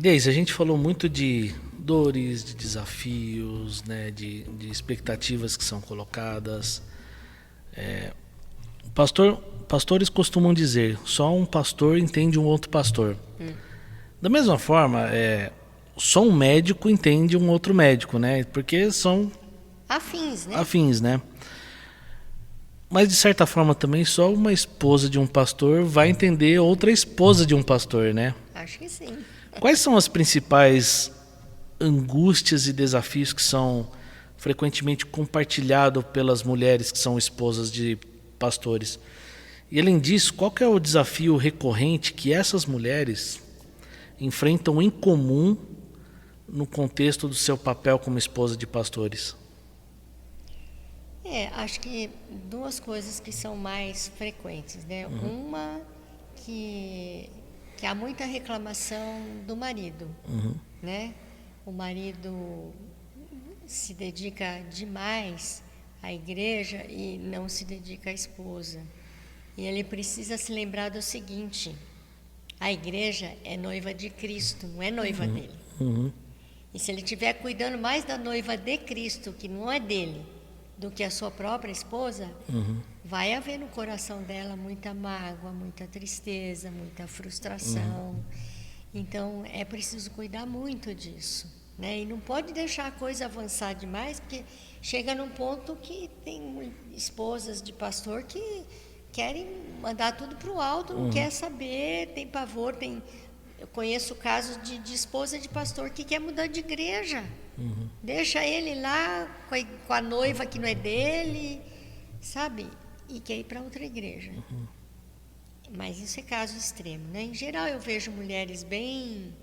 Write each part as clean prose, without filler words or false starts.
E daí, a gente falou muito de dores, de desafios, né, de expectativas que são colocadas. Pastores costumam dizer, só um pastor entende um outro pastor. Da mesma forma, só um médico entende um outro médico, né? Porque são Afins, né? afins, né? Mas de certa forma também só uma esposa de um pastor vai entender outra esposa de um pastor, né? Acho que sim. Quais são as principais angústias e desafios que são frequentemente compartilhados pelas mulheres que são esposas de pastores? E além disso, qual que é o desafio recorrente que essas mulheres enfrentam em comum no contexto do seu papel como esposa de pastores? Acho que duas coisas que são mais frequentes, né? Uma que há muita reclamação do marido, né? O marido se dedica demais à igreja e não se dedica à esposa. E ele precisa se lembrar do seguinte: a igreja é noiva de Cristo, não é noiva dele. E se ele estiver cuidando mais da noiva de Cristo, que não é dele, do que a sua própria esposa, vai haver no coração dela muita mágoa, muita tristeza, muita frustração. Então, é preciso cuidar muito disso, né? E não pode deixar a coisa avançar demais, porque chega num ponto que tem esposas de pastor que querem mandar tudo para o alto, não quer saber, tem pavor, eu conheço casos de esposa de pastor que quer mudar de igreja. Deixa ele lá com a noiva que não é dele, sabe? E quer ir para outra igreja. Mas isso é caso extremo, né? Em geral, eu vejo mulheres bem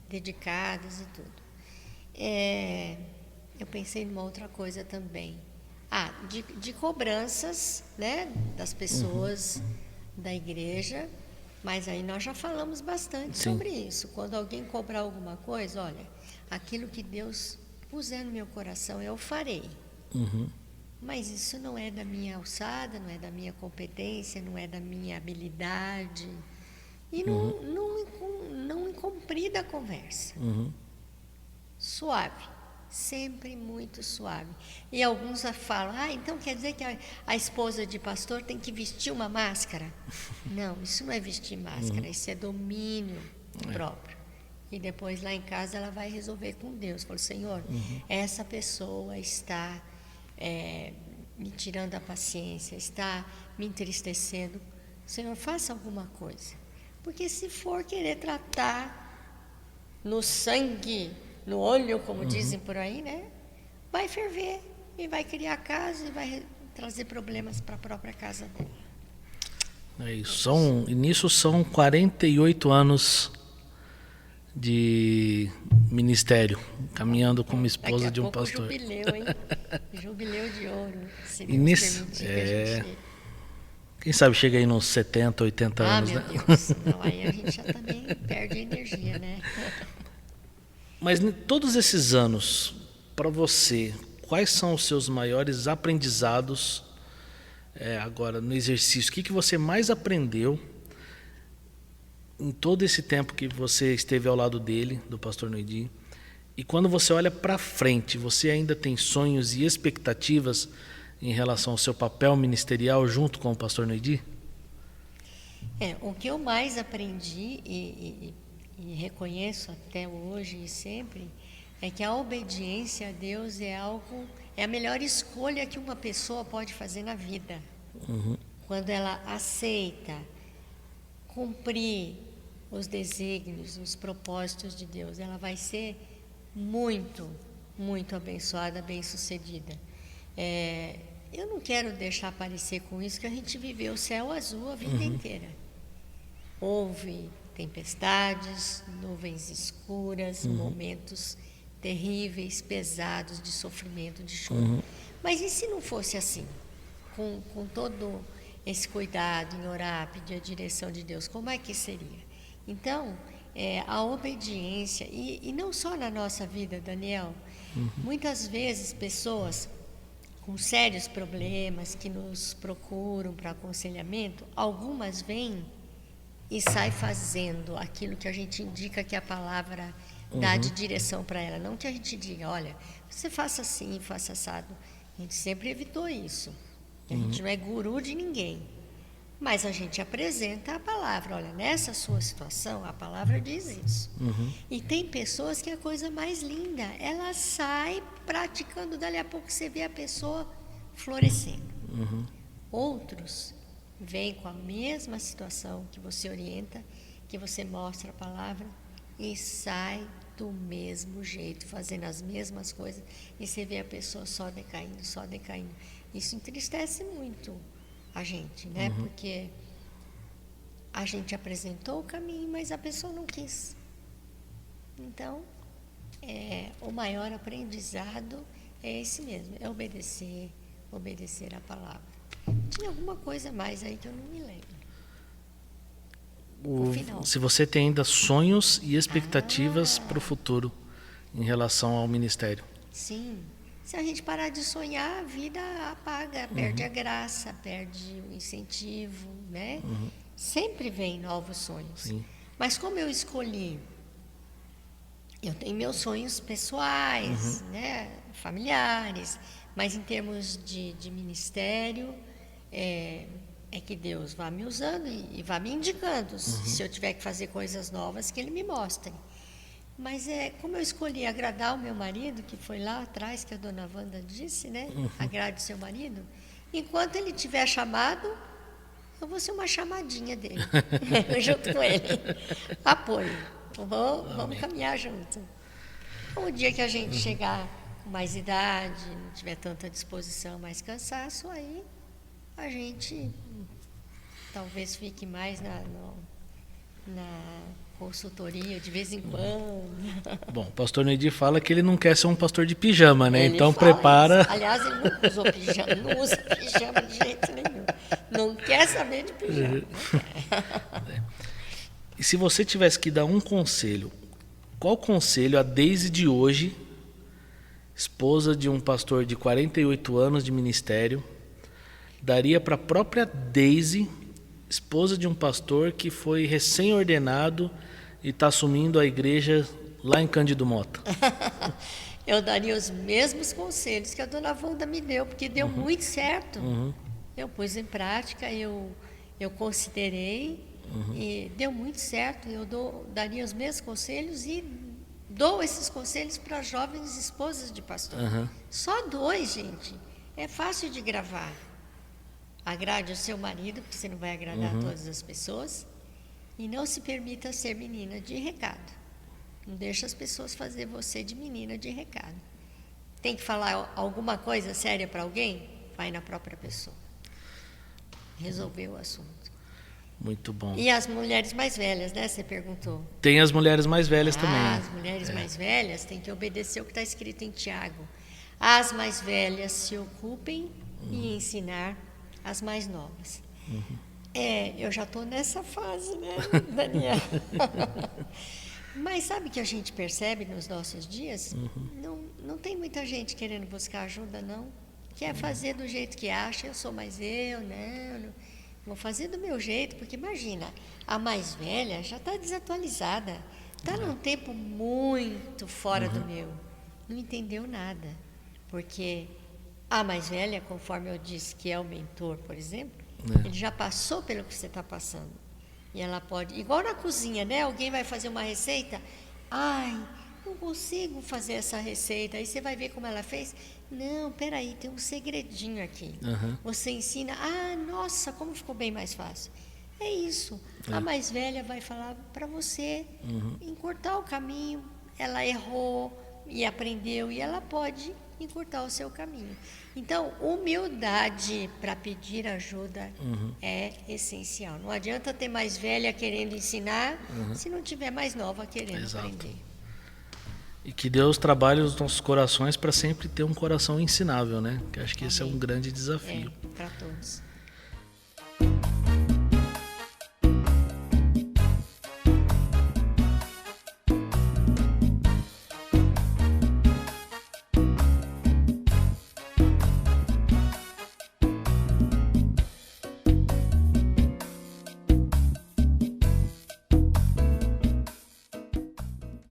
dedicadas e tudo. Eu pensei numa outra coisa também. De cobranças, né? Das pessoas da igreja. Mas aí nós já falamos bastante sobre isso. Quando alguém cobrar alguma coisa, olha, aquilo que Deus puser no meu coração, eu farei. Mas isso não é da minha alçada, não é da minha competência, não é da minha habilidade. E não incomprida a conversa. Suave. Sempre muito suave. E alguns falam, então quer dizer que a esposa de pastor tem que vestir uma máscara? Não, isso não é vestir máscara, isso é domínio próprio. E depois lá em casa ela vai resolver com Deus. Fala, Senhor, essa pessoa está me tirando a paciência, está me entristecendo. Senhor, faça alguma coisa. Porque se for querer tratar no sangue, no olho, como dizem por aí, né? Vai ferver e vai criar casa e vai trazer problemas para a própria casa dela. É isso. E nisso são 48 anos de ministério, caminhando como esposa de um pastor. Jubileu, hein? Jubileu de ouro. Se E Deus permitir que a gente... Quem sabe chega aí nos 70, 80 anos, meu né? Deus. Não, aí a gente já também perde energia, né? Mas todos esses anos, para você, quais são os seus maiores aprendizados agora no exercício? O que você mais aprendeu em todo esse tempo que você esteve ao lado dele, do pastor Noidi? E quando você olha para frente, você ainda tem sonhos e expectativas em relação ao seu papel ministerial junto com o pastor Noidi? O que eu mais aprendi e reconheço até hoje e sempre é que a obediência a Deus é a melhor escolha que uma pessoa pode fazer na vida. Quando ela aceita cumprir os desígnios, os propósitos de Deus, ela vai ser muito, muito abençoada, bem-sucedida. Eu não quero deixar parecer com isso que a gente viveu o céu azul a vida inteira. Houve tempestades, nuvens escuras, momentos terríveis, pesados de sofrimento, de choro. Mas e se não fosse assim? Com todo esse cuidado em orar, pedir a direção de Deus, como é que seria? Então, a obediência, e não só na nossa vida, Daniel, muitas vezes pessoas com sérios problemas que nos procuram para aconselhamento, algumas vêm e saem fazendo aquilo que a gente indica que a palavra dar de direção para ela. Não que a gente diga, olha, você faça assim, faça assado. A gente sempre evitou isso. A gente não é guru de ninguém. Mas a gente apresenta a palavra. Olha, nessa sua situação, a palavra diz isso. E tem pessoas que é a coisa mais linda. Ela sai praticando, dali a pouco você vê a pessoa florescendo. Outros vêm com a mesma situação que você orienta, que você mostra a palavra e sai do mesmo jeito, fazendo as mesmas coisas. E você vê a pessoa só decaindo, só decaindo. Isso entristece muito a gente, né? Porque a gente apresentou o caminho, mas a pessoa não quis. Então, o maior aprendizado é esse mesmo, é obedecer a palavra. Tinha alguma coisa mais aí que eu não me lembro. Se você tem ainda sonhos e expectativas para o futuro em relação ao ministério. Sim. Se a gente parar de sonhar, a vida apaga, perde a graça, perde o incentivo, né? Sempre vem novos sonhos. Sim. Mas como eu escolhi, eu tenho meus sonhos pessoais, né? Familiares, mas em termos de ministério, é que Deus vá me usando e vá me indicando. Se eu tiver que fazer coisas novas, que Ele me mostre. Mas como eu escolhi agradar o meu marido, que foi lá atrás que a dona Wanda disse, né? Agrade o seu marido. Enquanto ele tiver chamado, eu vou ser uma chamadinha dele, junto com ele. Apoio. Vamos caminhar junto. O dia que a gente chegar com mais idade, não tiver tanta disposição, mais cansaço, aí a gente talvez fique mais na consultoria de vez em quando. Bom, o pastor Nedir fala que ele não quer ser um pastor de pijama, né? Ele então fala prepara. Isso. Aliás, ele não usou pijama, não usa pijama de jeito nenhum. Não quer saber de pijama. E se você tivesse que dar um conselho, qual conselho a Deise de hoje, esposa de um pastor de 48 anos de ministério, daria para a própria Deise, esposa de um pastor que foi recém-ordenado e está assumindo a igreja lá em Cândido Mota? Eu daria os mesmos conselhos que a dona Wanda me deu, porque deu muito certo. Eu pus em prática, eu considerei e deu muito certo. Eu daria os mesmos conselhos e dou esses conselhos para jovens esposas de pastor. Só 2, gente. É fácil de gravar. Agrade o seu marido, porque você não vai agradar todas as pessoas. E não se permita ser menina de recado. Não deixe as pessoas fazer você de menina de recado. Tem que falar alguma coisa séria para alguém? Vai na própria pessoa. Resolveu o assunto. Muito bom. E as mulheres mais velhas, né? Você perguntou. Tem as mulheres mais velhas também. As mulheres mais velhas têm que obedecer o que está escrito em Tiago. As mais velhas se ocupem em ensinar as mais novas. Eu já estou nessa fase, né, Daniel? Mas sabe que a gente percebe nos nossos dias? Não tem muita gente querendo buscar ajuda, não. Quer fazer do jeito que acha, eu sou mais né? Vou fazer do meu jeito, porque imagina, a mais velha já está desatualizada. Está num tempo muito fora do meu. Não entendeu nada. Porque a mais velha, conforme eu disse, que é o mentor, por exemplo, ele já passou pelo que você está passando. E ela pode... Igual na cozinha, né? Alguém vai fazer uma receita. Ai, não consigo fazer essa receita. Aí você vai ver como ela fez. Não, peraí, tem um segredinho aqui. Você ensina. Ah, nossa, como ficou bem mais fácil. É isso. A mais velha vai falar para você encurtar o caminho. Ela errou e aprendeu. E ela pode encurtar o seu caminho. Então, humildade para pedir ajuda é essencial. Não adianta ter mais velha querendo ensinar se não tiver mais nova querendo aprender. E que Deus trabalhe os nossos corações para sempre ter um coração ensinável, né? Que acho que esse é um grande desafio. Para todos.